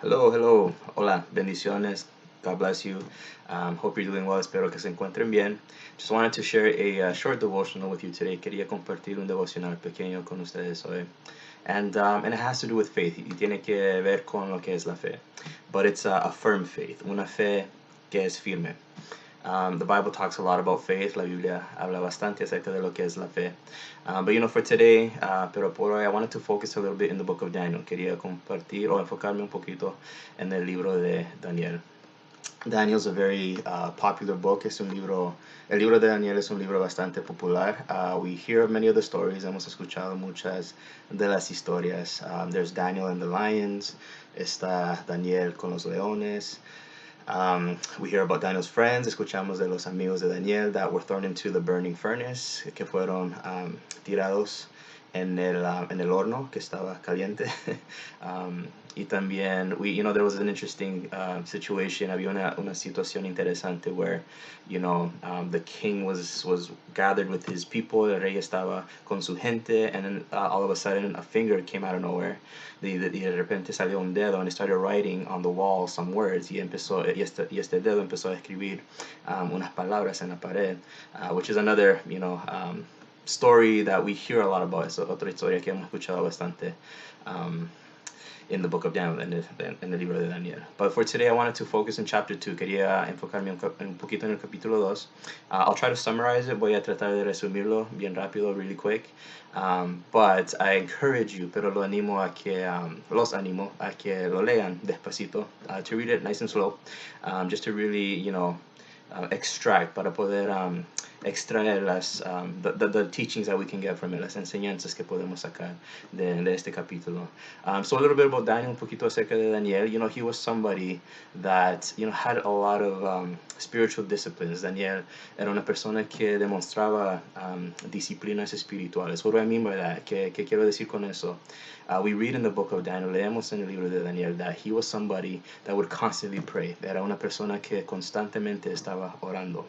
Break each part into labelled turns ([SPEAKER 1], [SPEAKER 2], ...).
[SPEAKER 1] Hello, hello. Hola, bendiciones. God bless you. Hope you're doing well. Espero que se encuentren bien. Just wanted to share a short devotional with you today. Quería compartir un devocional pequeño con ustedes hoy. And it has to do with faith. Y tiene que ver con lo que es la fe. But it's a firm faith. Una fe que es firme. The Bible talks a lot about faith. La Biblia habla bastante acerca de lo que es la fe. But for today, pero por hoy, I wanted to focus a little bit in the book of Daniel. Quería compartir o enfocarme un poquito en el libro de Daniel. Daniel's a very popular book. El libro de Daniel es un libro bastante popular. We hear many of the stories. Hemos escuchado muchas de las historias. There's Daniel and the lions. Está Daniel con los leones. We hear about Daniel's friends, escuchamos de los amigos de Daniel that were thrown into the burning furnace, que fueron tirados en el horno que estaba caliente. Y también, there was an interesting situation. Había una situación interesante where, the king was gathered with his people. El rey estaba con su gente, and then all of a sudden a finger came out of nowhere. Y de repente salió un dedo and he started writing on the wall some words. Y este dedo empezó a escribir unas palabras en la pared, which is another, story that we hear a lot about. Es otra historia que hemos escuchado bastante in the book of Daniel, en el libro de Daniel. But for today, I wanted to focus on chapter 2. Quería enfocarme un poquito en el capítulo 2. I'll try to summarize it. Voy a tratar de resumirlo bien rápido, really quick. But I encourage you, pero los animo a que lo lean despacito, to read it nice and slow, just to really, extract, para poder extraer the teachings that we can get from it, las enseñanzas que podemos sacar de este capítulo. So a little bit about Daniel, un poquito acerca de Daniel. He was somebody that, had a lot of spiritual disciplines. Daniel era una persona que demostraba disciplinas espirituales. What do I mean by that? ¿Qué quiero decir con eso? We read in the book of Daniel, leemos en el libro de Daniel, that he was somebody that would constantly pray. Era una persona que constantemente estaba orando.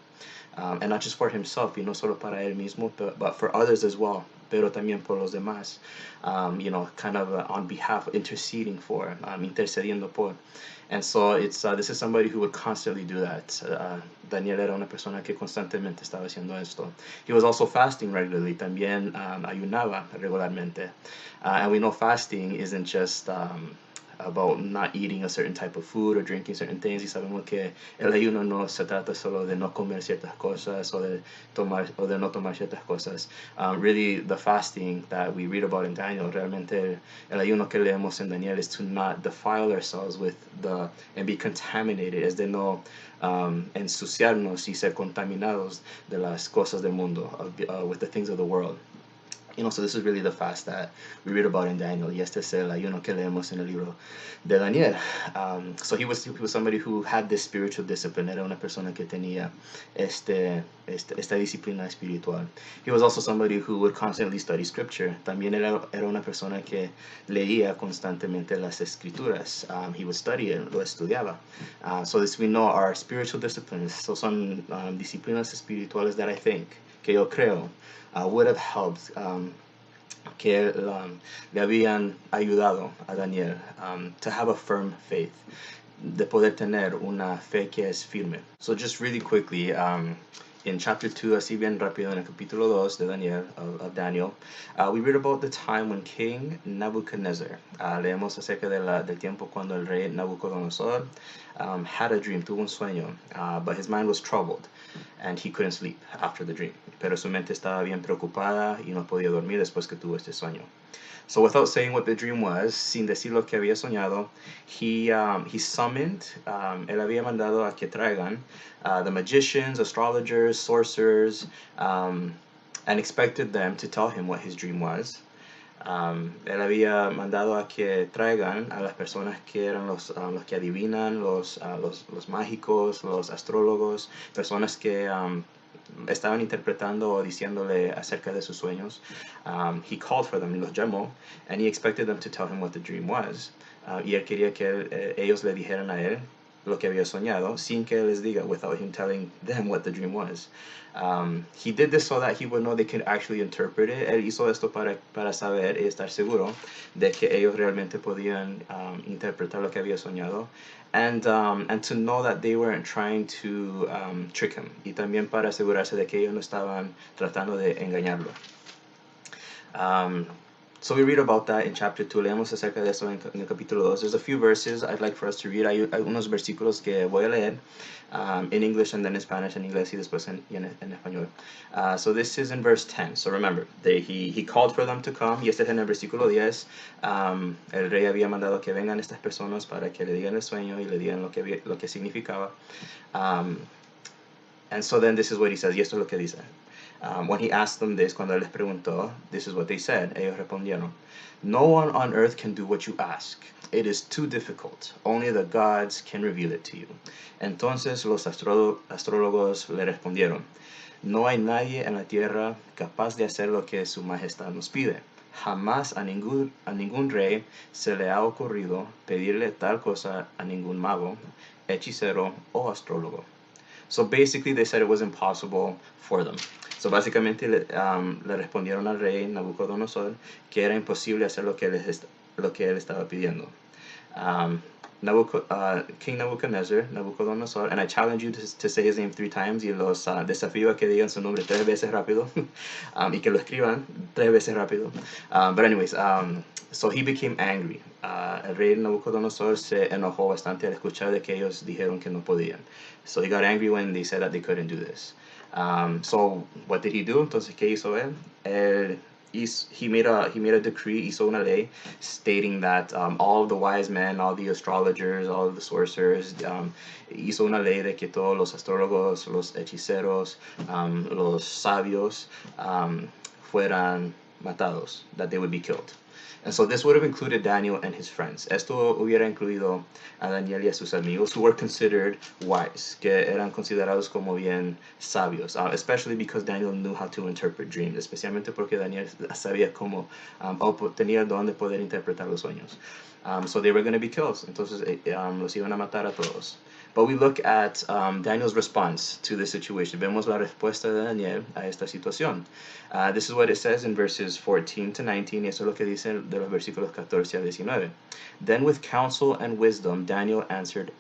[SPEAKER 1] And not just for himself, y no solo para él mismo, but for others as well, pero también por los demás, kind of on behalf, interceding for, intercediendo por. And so this is somebody who would constantly do that. Daniel era una persona que constantemente estaba haciendo esto. He was also fasting regularly, también ayunaba regularmente. And we know fasting isn't just about not eating a certain type of food or drinking certain things. Y sabemos que el ayuno no se trata solo de no comer ciertas cosas o de no tomar ciertas cosas. Really, the fasting that we read about in Daniel, realmente el ayuno que leemos en Daniel is to not defile ourselves and be contaminated, es de no ensuciarnos y ser contaminados de las cosas del mundo, with the things of the world. So this is really the fast that we read about in Daniel. Y este es el ayuno que leemos en el libro de Daniel. So he was somebody who had this spiritual discipline. Era una persona que tenía esta disciplina espiritual. He was also somebody who would constantly study scripture. También era una persona que leía constantemente las escrituras. He would study it, lo estudiaba. So this we know are spiritual disciplines. So son disciplinas espirituales that I think, que yo creo, would have helped, que le habían ayudado a Daniel to have a firm faith, de poder tener una fe que es firme. So just really quickly, in chapter 2, así bien rápido, en el capítulo 2 de Daniel, of Daniel, we read about the time when King Nebuchadnezzar, leemos acerca del tiempo cuando el rey Nabucodonosor had a dream, tuvo un sueño, but his mind was troubled and he couldn't sleep after the dream. Pero su mente estaba bien preocupada y no podía dormir después que tuvo este sueño. So without saying what the dream was, sin decir lo que había soñado, he summoned, él había mandado a que traigan the magicians, astrologers, sorcerers, and expected them to tell him what his dream was. Él había mandado a que traigan a las personas que eran los que adivinan, los mágicos, los astrólogos, personas que estaban interpretando o diciéndole acerca de sus sueños. He called for them, los llamó, and he expected them to tell him what the dream was. Y él quería que ellos le dijeran a él lo que había soñado, sin que les diga, without him telling them what the dream was. He did this so that he would know they could actually interpret it. Él hizo esto para saber y estar seguro de que ellos realmente podían interpretar lo que había soñado. And to know that they weren't trying to trick him. Y también para asegurarse de que ellos no estaban tratando de engañarlo. So we read about that in chapter 2. Leemos acerca de eso en el capítulo 2. There's a few verses I'd like for us to read. Hay unos versículos que voy a leer in English and then in Spanish, en inglés y después en español. So this is in verse 10. So remember, he called for them to come. Y este es en el versículo 10. El rey había mandado que vengan estas personas para que le digan el sueño y le digan lo que significaba. And so then this is what he says. Y esto es lo que dice. When he asked them this, cuando él les preguntó, this is what they said. Ellos respondieron, "No one on earth can do what you ask. It is too difficult. Only the gods can reveal it to you." Entonces los astrólogos le respondieron, "No hay nadie en la tierra capaz de hacer lo que su majestad nos pide. Jamás a ningún rey se le ha ocurrido pedirle tal cosa a ningún mago, hechicero o astrólogo." So basically they said it was impossible for them. So básicamente le respondieron al rey Nabucodonosor que era imposible hacer lo que él estaba pidiendo. King Nabucodonosor, and I challenge you to say his name 3 times, y los desafío a que digan su nombre 3 veces rápido, y que lo escriban 3 veces rápido. But anyways, so he became angry. El rey Nabucodonosor se enojó bastante al escuchar de que ellos dijeron que no podían. So he got angry when they said that they couldn't do this. So what did he do? Entonces, ¿qué hizo él? He made a decree, hizo una ley stating that all of the wise men, all the astrologers, all of the sorcerers, hizo una ley de que todos los astrólogos, los hechiceros, los sabios fueran matados, that they would be killed. And so this would have included Daniel and his friends. Esto hubiera incluido a Daniel y a sus amigos, who were considered wise, que eran considerados como bien sabios, especially because Daniel knew how to interpret dreams, especialmente porque Daniel sabía cómo, tenía el don de poder interpretar los sueños. So they were going to be killed. Entonces los iban a matar a todos. But we look at Daniel's response to the situation. Vemos la respuesta de Daniel a esta situación. This is what it says in verses 14 to 19. Y eso es lo que dice de los versículos 14 a 19. Then with counsel and wisdom, Daniel answered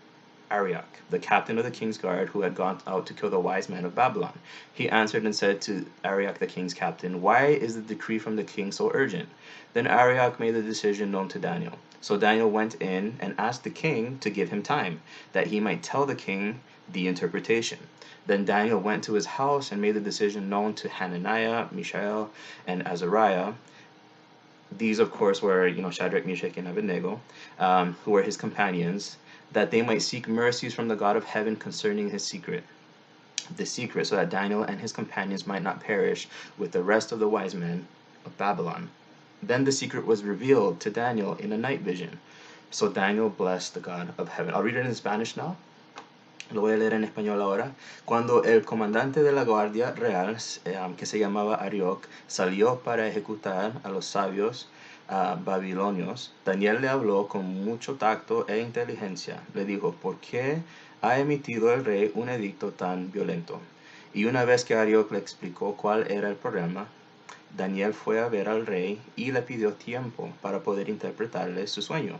[SPEAKER 1] Arioch, the captain of the king's guard, who had gone out to kill the wise men of Babylon. He answered and said to Arioch, the king's captain, "Why is the decree from the king so urgent?" Then Arioch made the decision known to Daniel. So Daniel went in and asked the king to give him time, that he might tell the king the interpretation. Then Daniel went to his house and made the decision known to Hananiah, Mishael, and Azariah. These, of course, were Shadrach, Meshach, and Abednego, who were his companions, that they might seek mercies from the God of heaven concerning his secret, so that Daniel and his companions might not perish with the rest of the wise men of Babylon. Then the secret was revealed to Daniel in a night vision. So Daniel blessed the God of heaven. I'll read it in Spanish now. Lo voy a leer en español ahora. Cuando el comandante de la guardia real, que se llamaba Arioch, salió para ejecutar a los sabios babilonios, Daniel le habló con mucho tacto e inteligencia. Le dijo, ¿por qué ha emitido el rey un edicto tan violento? Y una vez que Arioch le explicó cuál era el problema, Daniel fue a ver al rey y le pidió tiempo para poder interpretarle su sueño.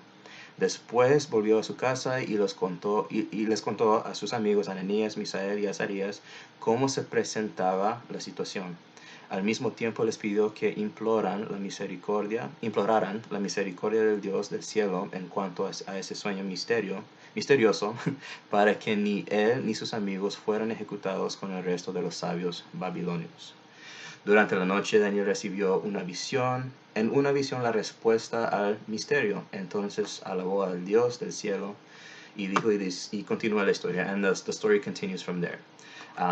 [SPEAKER 1] Después volvió a su casa y les contó a sus amigos Ananías, Misael y Azarías cómo se presentaba la situación. Al mismo tiempo les pidió que imploraran la misericordia del Dios del cielo en cuanto a ese sueño misterioso, para que ni él ni sus amigos fueran ejecutados con el resto de los sabios babilonios. Durante la noche Daniel recibió una visión la respuesta al misterio. Entonces alabó al Dios del cielo y dijo y continúa la historia. And the story continues from there.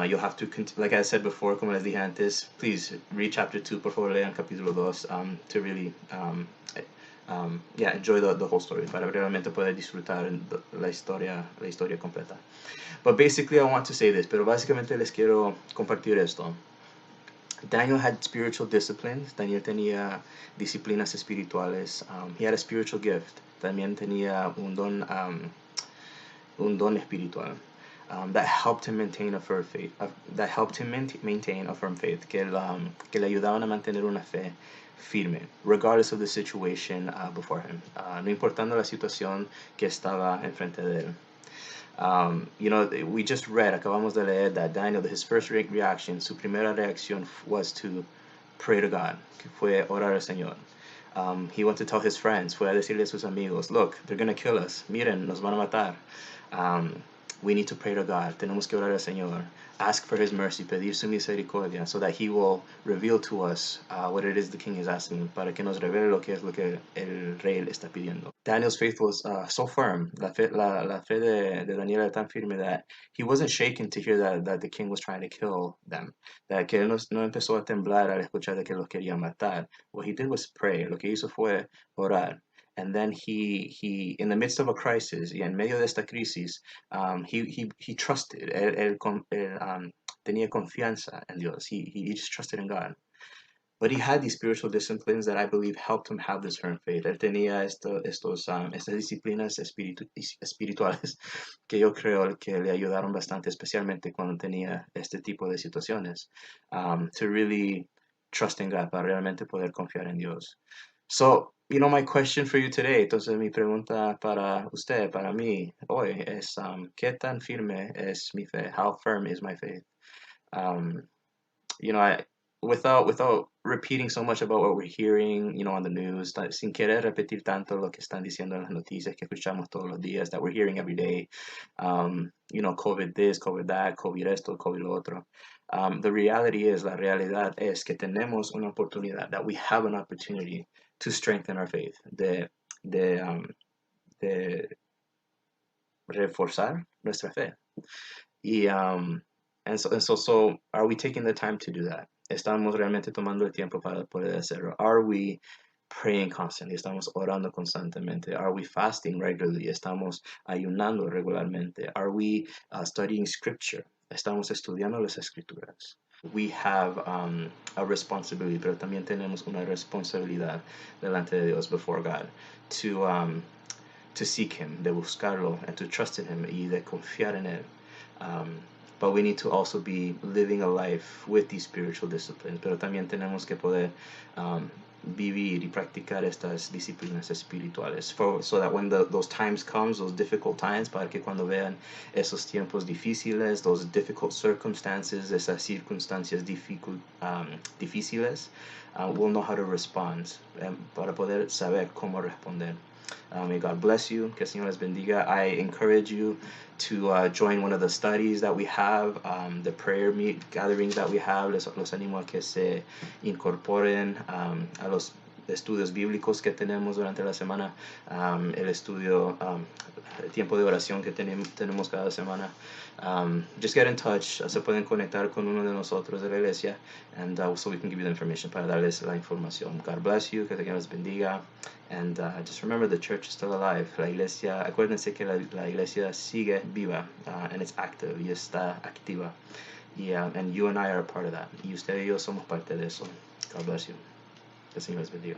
[SPEAKER 1] You'll have to, like I said before, como les dije antes, please read chapter 2, por favor lean capítulo 2 to really enjoy the whole story, para realmente poder disfrutar la historia completa. But basically I want to say this, pero básicamente les quiero compartir esto. Daniel had spiritual disciplines. Daniel tenía disciplinas espirituales. He had a spiritual gift. También tenía un don un don espiritual. That helped him maintain a firm faith, that helped him maintain a firm faith, que le ayudaban a mantener una fe firme, regardless of the situation before him, no importando la situación que estaba enfrente de él. We just read, acabamos de leer, that Daniel, his first reaction, su primera reacción was to pray to God, que fue orar al Señor. He went to tell his friends, fue a decirle a sus amigos, look, they're going to kill us, miren, nos van a matar. We need to pray to God, tenemos que orar al Señor, ask for his mercy, pedir su misericordia, so that he will reveal to us what it is the king is asking, para que nos revele lo que es lo que el rey le está pidiendo. Daniel's faith was so firm, la fe de Daniel era tan firme that he wasn't shaken to hear that the king was trying to kill them, that que él no empezó a temblar al escuchar de que los querían matar. What he did was pray, lo que hizo fue orar. And then he in the midst of a crisis, y en medio de esta crisis, he trusted. Él tenía confianza en Dios. He just trusted in God. But he had these spiritual disciplines that I believe helped him have this firm faith. Él tenía estas disciplinas espirituales que yo creo que le ayudaron bastante, especialmente cuando tenía este tipo de situaciones, to really trust in God, para realmente poder confiar en Dios. So, my question for you today, entonces mi pregunta para usted, para mí hoy es, ¿qué tan firme es mi fe? How firm is my faith? Um, without repeating so much about what we're hearing, on the news, sin querer repetir tanto lo que están diciendo en las noticias que escuchamos todos los días, that we're hearing every day, COVID this, COVID that, COVID esto, COVID lo otro. The reality is, la realidad es que tenemos una oportunidad, that we have an opportunity to strengthen our faith, de reforzar nuestra fe. And so are we taking the time to do that? ¿Estamos realmente tomando el tiempo para poder hacerlo? Are we praying constantly? ¿Estamos orando constantemente? Are we fasting regularly? ¿Estamos ayunando regularmente? Are we studying scripture? ¿Estamos estudiando las escrituras? We have a responsibility, pero también tenemos una responsabilidad delante de Dios, before God, to seek Him, de buscarlo, and to trust in Him, y de confiar en Él. But we need to also be living a life with these spiritual disciplines. Pero también tenemos que poder vivir y practicar estas disciplinas espirituales, so that when those times comes, those difficult times, para que cuando vean esos tiempos difíciles, those difficult circumstances, esas circunstancias difíciles, we'll know how to respond, para poder saber cómo responder. May God bless you. Que el Señor les bendiga. I encourage you to join one of the studies that we have, the prayer gatherings that we have. Los animo a que se incorporen a los estudios bíblicos que tenemos durante la semana, el estudio, el tiempo de oración que tenemos cada semana. Just get in touch. Se pueden conectar con uno de nosotros de la iglesia, and so we can give you the information, para darles la información. God bless you. Que el Señor les bendiga. And just remember, the church is still alive. La iglesia, acuérdense que la iglesia sigue viva, and it's active, y está activa. And you and I are a part of that. Y usted y yo somos parte de eso. God bless you. Que el Señor les bendiga.